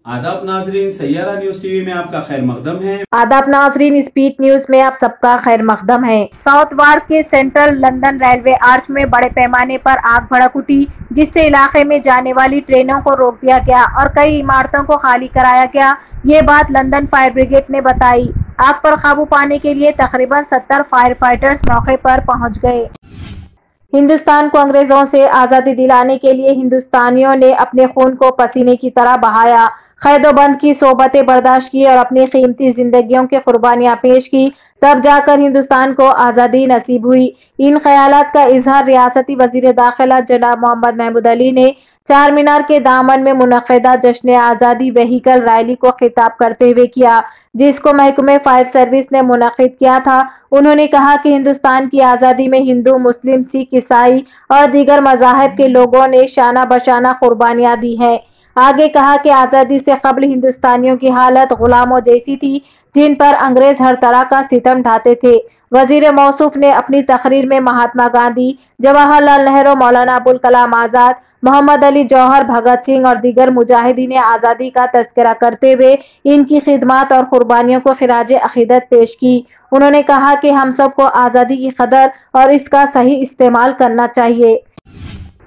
आदाब नाजरीन, Saiyaara news TV में आपका खैर मकदम है। आदाब नाजरीन, स्पीड न्यूज में आप सबका खैर मकदम है। साउथ वार्ड के सेंट्रल लंदन रेलवे आर्च में बड़े पैमाने पर आग भड़क उठी, जिससे इलाके में जाने वाली ट्रेनों को रोक दिया गया और कई इमारतों को खाली कराया गया। ये बात लंदन फायर ब्रिगेड ने बताई। आग पर काबू पाने के लिए तकरीबन 70 फायर फाइटर्स मौके पर पहुंच गए। हिंदुस्तान को अंग्रेजों से आज़ादी दिलाने के लिए हिंदुस्तानियों ने अपने खून को पसीने की तरह बहाया, क़ैद-ओ-बंद की सोबतें बर्दाश्त की और अपनी कीमती जिंदगियों की कुर्बानियां पेश की, तब जाकर हिंदुस्तान को आज़ादी नसीब हुई। इन ख्यालात का इजहार रियासती वजीर दाखिला जनाब मोहम्मद महमूद अली ने चार मीनार के दामन में मुनक़्क़दा जश्न आज़ादी व्हीकल रैली को खिताब करते हुए किया, जिसको महकमे फायर सर्विस ने मुनक़्क़िद किया था। उन्होंने कहा कि हिंदुस्तान की आज़ादी में हिंदू, मुस्लिम, सिख, ईसाई और दीगर मज़ाहिब के लोगों ने शाना बशाना कुर्बानियां दी हैं। आगे कहा कि आज़ादी से कबल हिंदुस्तानियों की हालत गुलामों जैसी थी, जिन पर अंग्रेज हर तरह का सितम ढाते थे। वजीर मौसूफ ने अपनी तकरीर में महात्मा गांधी, जवाहरलाल नेहरू, मौलाना अबुल कलाम आज़ाद, मोहम्मद अली जौहर, भगत सिंह और दीगर मुजाहिदीन आज़ादी का तज़किरा करते हुए इनकी खिदमत और कुर्बानियों को खिराजे अकीदत पेश की। उन्होंने कहा कि हम सबको आज़ादी की कदर और इसका सही इस्तेमाल करना चाहिए।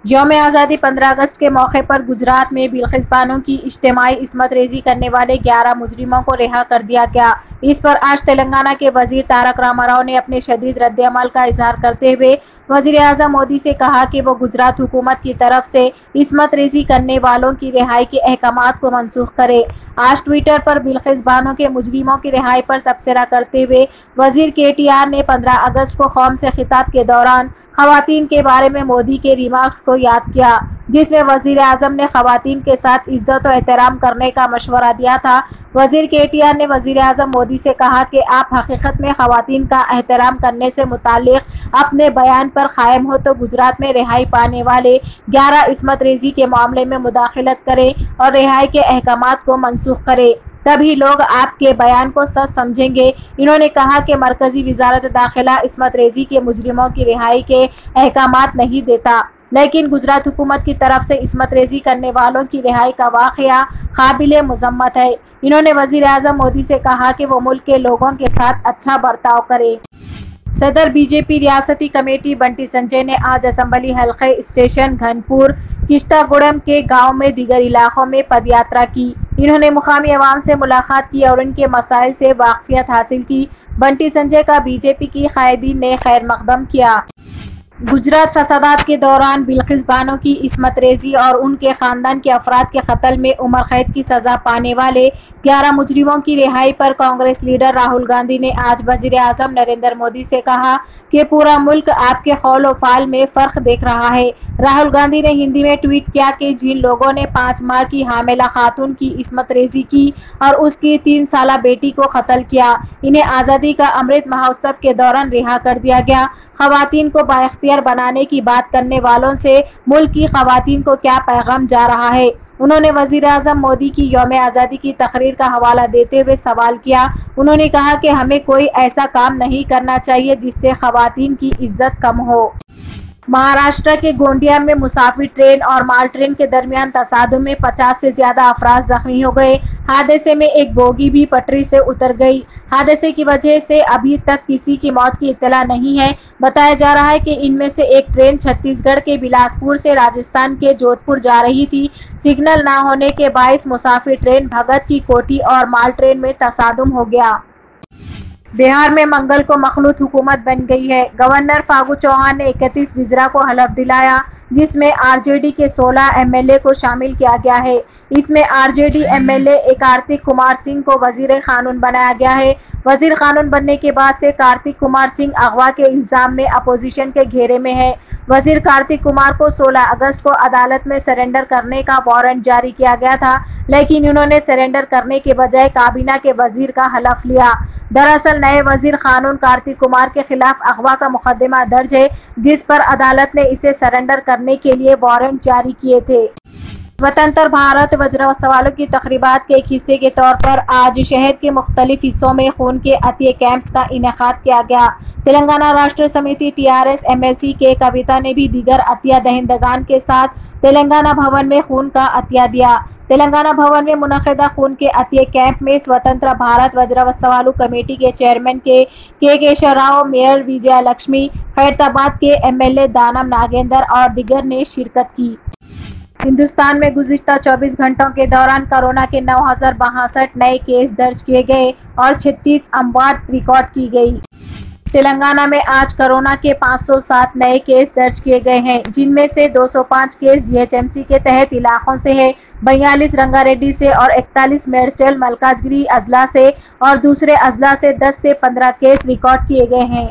यौम आज़ादी 15 अगस्त के मौके पर गुजरात में बिल्किस बानो की इज्तिमाई इस्मत रेजी करने वाले 11 मुजरिमों को रिहा कर दिया गया। इस पर आज तेलंगाना के वजीर तारक रामाराव ने अपने शदीद रद्द-ए-अमल का इजहार करते हुए वजीर आज़म मोदी से कहा कि वो गुजरात हुकूमत की तरफ से इस्मत रेजी करने वालों की रिहाई के अहकामात को मनसूख करे। आज ट्विटर पर बिल्किस बानो के मुजरिमों की रिहाई पर तबसरा करते हुए वजीर KTR ने 15 अगस्त को कौम से खिताब के दौरान खवातीन के बारे में मोदी के रिमार्क्स को याद किया, जिसमें वजीर आज़म ने खवातीन के साथ इज्जत और एहतराम करने का मशवरा दिया था। वजीर KTR ने वजीर आज़म मोदी से कहा कि आप हकीकत में खवातीन का एहतराम करने से मुताल्लिक अपने बयान पर कायम हो तो गुजरात में रिहाई पाने वाले 11 इस्मत रेजी के मामले में मुदाखलत करें और रिहाई के अहकामात को मनसूख करें, तभी लोग आपके बयान को सच समझेंगे। इन्होंने कहा कि मरकजी वजारत दाखिला इस्मत रेजी के मुजरिमों की रिहाई के अहकामात नहीं देता, लेकिन गुजरात हुकूमत की तरफ से इस्मत रेजी करने वालों की रिहाई का वाक़या काबिल मुज़म्मत है। इन्होंने वज़ीर आज़म मोदी से कहा कि वो मुल्क के लोगों के साथ अच्छा बर्ताव करें। सदर BJP रियासती कमेटी बंटी संजय ने आज असम्बली हल्के स्टेशन घनपुर, किश्तागुड़म के गांव में दीगर इलाकों में पदयात्रा की। इन्होंने मुकामी अवाम से मुलाकात की और उनके मसाइल से वाक़फियत हासिल की। बंटी संजय का BJP की कायदीन ने खैर मकदम किया। गुजरात फसादात के दौरान बिल्किस बानो की इस्मत रेजी और उनके खानदान के अफराद के कत्ल में उम्र कैद की सजा पाने वाले 11 मुजरिमों की रिहाई पर कांग्रेस लीडर राहुल गांधी ने आज वजीर आज़म नरेंद्र मोदी से कहा कि पूरा मुल्क आपके कौल और फाल में फ़र्क देख रहा है। राहुल गांधी ने हिंदी में ट्वीट किया कि जिन लोगों ने 5 माह की हामिला खातून की इस्मत रेजी की और उसकी 3 साला बेटी को कत्ल किया, इन्हें आज़ादी का अमृत महोत्सव के दौरान रिहा कर दिया गया। खवातीन को बाइख्तियार बनाने की बात करने वालों से मुल्क की खवातीन को क्या पैगाम जा रहा है। उन्होंने वजीर आज़म मोदी की यौम आज़ादी की तकरीर का हवाला देते हुए सवाल किया। उन्होंने कहा कि हमें कोई ऐसा काम नहीं करना चाहिए जिससे खवातीन की इज्जत कम हो। महाराष्ट्र के गोंडिया में मुसाफिर ट्रेन और माल ट्रेन के दरमियान तसादुम में 50 से ज्यादा अफराद जख्मी हो गए। हादसे में एक बोगी भी पटरी से उतर गई। हादसे की वजह से अभी तक किसी की मौत की इत्तला नहीं है। बताया जा रहा है कि इनमें से एक ट्रेन छत्तीसगढ़ के बिलासपुर से राजस्थान के जोधपुर जा रही थी। सिग्नल न होने के बायस मुसाफिर ट्रेन भगत की कोठी और माल ट्रेन में तसादुम हो गया। बिहार में मंगल को मखलूत हुकूमत बन गई है। गवर्नर फागू चौहान ने 31 वज़ीरा को हलफ दिलाया, जिसमें RJD के 16 MLA को शामिल किया गया है। इसमें RJD MLA कार्तिक कुमार सिंह को वजीर कानून बनाया गया है। वजीर कानून बनने के बाद से कार्तिक कुमार सिंह अगवा के इल्जाम में अपोजिशन के घेरे में है। वजीर कार्तिक कुमार को 16 अगस्त को अदालत में सरेंडर करने का वारंट जारी किया गया था, लेकिन उन्होंने सरेंडर करने के बजाय काबीना के वजीर का हलफ लिया। दरअसल नए वजीर कानून कार्तिक कुमार के खिलाफ अगवा का मुकदमा दर्ज है, जिस पर अदालत ने इसे सरेंडर करने के लिए वारंट जारी किए थे। स्वतंत्र भारत वज्रोत्सव की तकरीबात के एक हिस्से के तौर पर आज शहर के मुख्तलिफ हिस्सों में खून के अतिय कैंप्स का इनेकाद किया गया। तेलंगाना राष्ट्र समिति TRS MLC के कविता ने भी दीगर अतिया दहिंदगान के साथ तेलंगाना भवन में खून का अतिया दिया। तेलंगाना भवन में मुनक़िदा खून के अतिय कैंप में स्वतंत्र भारत वज्रोत्सव कमेटी के चेयरमैन के केशव राव, मेयर विजया लक्ष्मी, खैरताबाद के MLA दानम नागेंद्र और दीगर ने शिरकत की। हिंदुस्तान में गुज़िश्ता 24 घंटों के दौरान कोरोना के 9,062 नए केस दर्ज किए गए और 36 अमवात रिकॉर्ड की गई। तेलंगाना में आज कोरोना के 507 नए केस दर्ज किए गए हैं, जिनमें से 205 केस GHMC के तहत इलाकों से है, 42 रंगारेड्डी से और 41 मेडचल मलकाजगिरी अजला से और दूसरे अजला से 10 से 15 केस रिकॉर्ड किए गए हैं।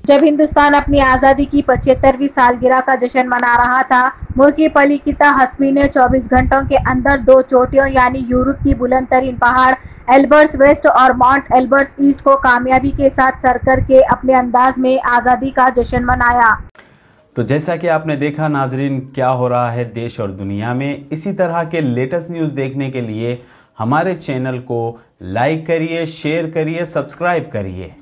जब हिंदुस्तान अपनी आज़ादी की 75वीं सालगिरह का जश्न मना रहा था, मुल्की पलिकिता हस्बी ने 24 घंटों के अंदर 2 चोटियों यानी यूरोप की बुलंद तरीन पहाड़ एल्बर्ट्स वेस्ट और माउंट एल्बर्ट्स ईस्ट को कामयाबी के साथ सर करके अपने अंदाज में आज़ादी का जश्न मनाया। तो जैसा कि आपने देखा नाजरीन, क्या हो रहा है देश और दुनिया में। इसी तरह के लेटेस्ट न्यूज़ देखने के लिए हमारे चैनल को लाइक करिए, शेयर करिए, सब्सक्राइब करिए।